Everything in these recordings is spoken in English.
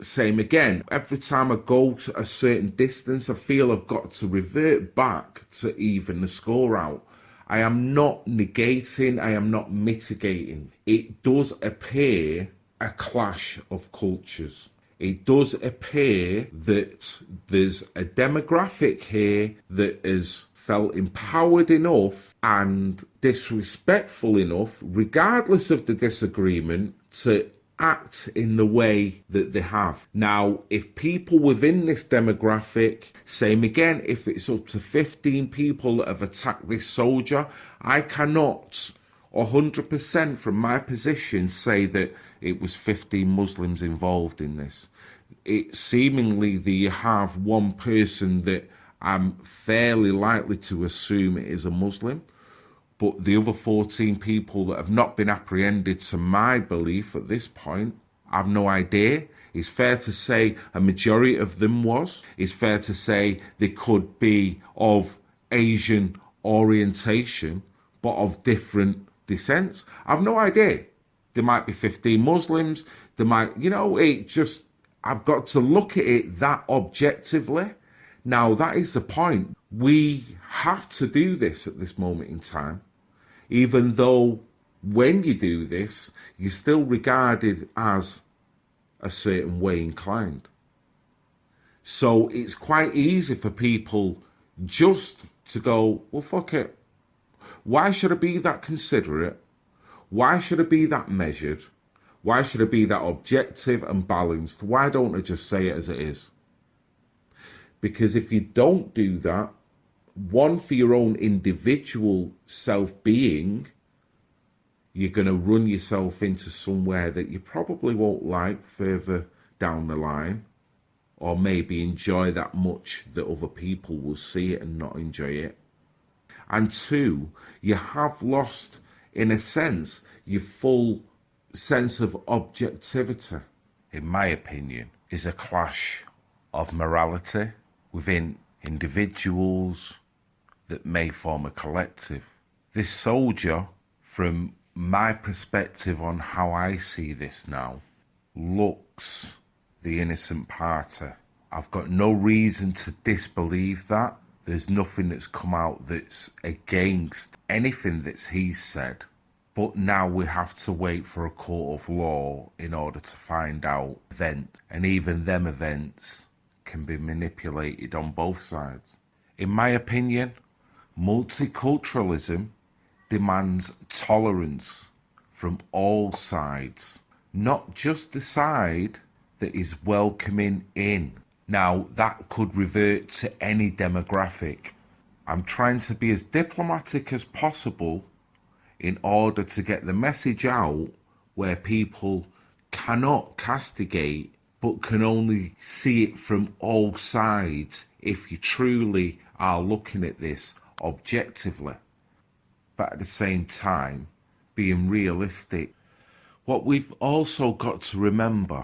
same again. Every time I go to a certain distance, I feel I've got to revert back to even the score out. I am not negating, I am not mitigating. It does appear a clash of cultures. It does appear that there's a demographic here that has felt empowered enough and disrespectful enough, regardless of the disagreement, to act in the way that they have. Now, if people within this demographic, same again, if it's up to 15 people that have attacked this soldier, I cannot 100% from my position say that it was 15 Muslims involved in this. It seemingly that you have one person that I'm fairly likely to assume is a Muslim, but the other 14 people that have not been apprehended, to my belief at this point, I've no idea. It's fair to say a majority of them was. It's fair to say they could be of Asian orientation, but of different descents. I've no idea. There might be 15 Muslims. There might, I've got to look at it that objectively. Now, that is the point. We have to do this at this moment in time, even though when you do this, you're still regarded as a certain way inclined. So it's quite easy for people just to go, well, fuck it. Why should I be that considerate? Why should I be that measured? Why should I be that objective and balanced? Why don't I just say it as it is? Because if you don't do that, one, for your own individual self-being, you're going to run yourself into somewhere that you probably won't like further down the line, or maybe enjoy that much that other people will see it and not enjoy it. And two, you have lost, in a sense, your full sense of objectivity. In my opinion, is a clash of morality within individuals that may form a collective. This soldier, from my perspective on how I see this now, looks the innocent party. I've got no reason to disbelieve that. There's nothing that's come out that's against anything that he's said. But now we have to wait for a court of law in order to find out events. And even them events can be manipulated on both sides. In my opinion, multiculturalism demands tolerance from all sides, not just the side that is welcoming in. Now, that could revert to any demographic. I'm trying to be as diplomatic as possible in order to get the message out where people cannot castigate but can only see it from all sides if you truly are looking at this objectively. But at the same time, being realistic. What we've also got to remember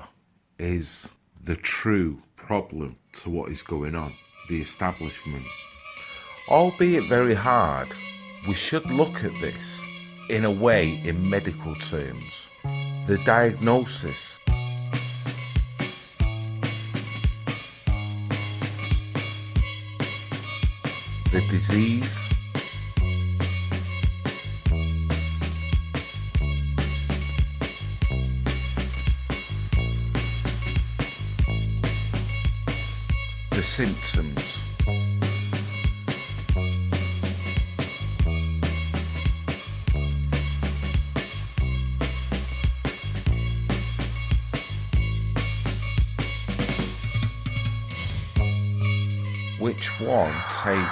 is the true problem to what is going on, the establishment. Albeit very hard, we should look at this in a way in medical terms. The diagnosis, the disease, the symptoms, which one takes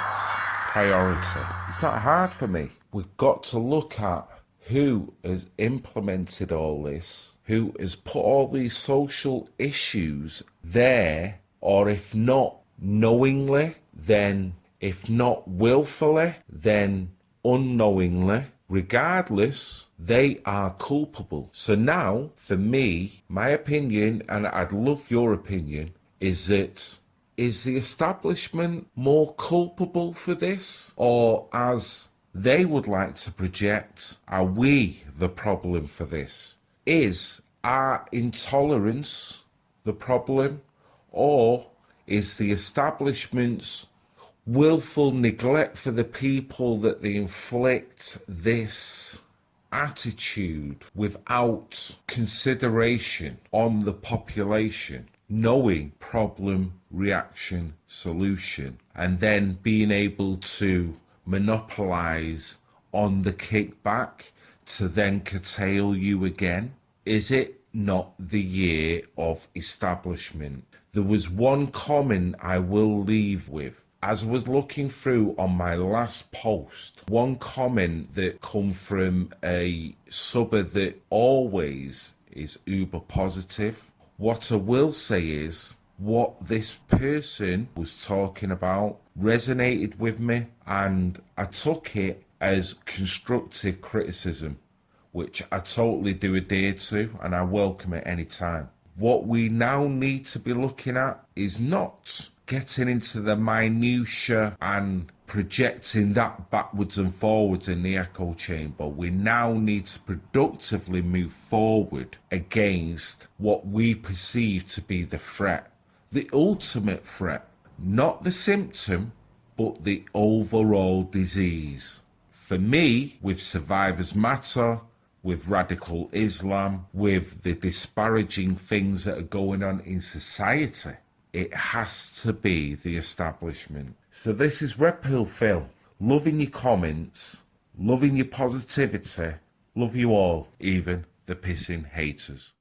priority? It's not hard for me. We've got to look at who has implemented all this, who has put all these social issues there, or if not knowingly, then if not willfully, then unknowingly. Regardless, they are culpable. So now, for me, my opinion, and I'd love your opinion, is that is the establishment more culpable for this? Or, as they would like to project, are we the problem for this? Is our intolerance the problem, or is the establishment's willful neglect for the people that they inflict this attitude without consideration on the population, knowing problem, reaction, solution, and then being able to monopolize on the kickback to then curtail you again? Is it not the year of establishment? There was one comment I will leave with. As I was looking through on my last post, one comment that come from a subber that always is uber positive. What I will say is, what this person was talking about resonated with me, and I took it as constructive criticism, which I totally do adhere to and I welcome it any time. What we now need to be looking at is not getting into the minutiae and projecting that backwards and forwards in the echo chamber. We now need to productively move forward against what we perceive to be the threat, the ultimate threat, not the symptom, but the overall disease. For me, with Survivors Matter, with radical Islam, with the disparaging things that are going on in society, it has to be the establishment. So this is Red Pill Phil. Loving your comments, loving your positivity, love you all, even the pissing haters.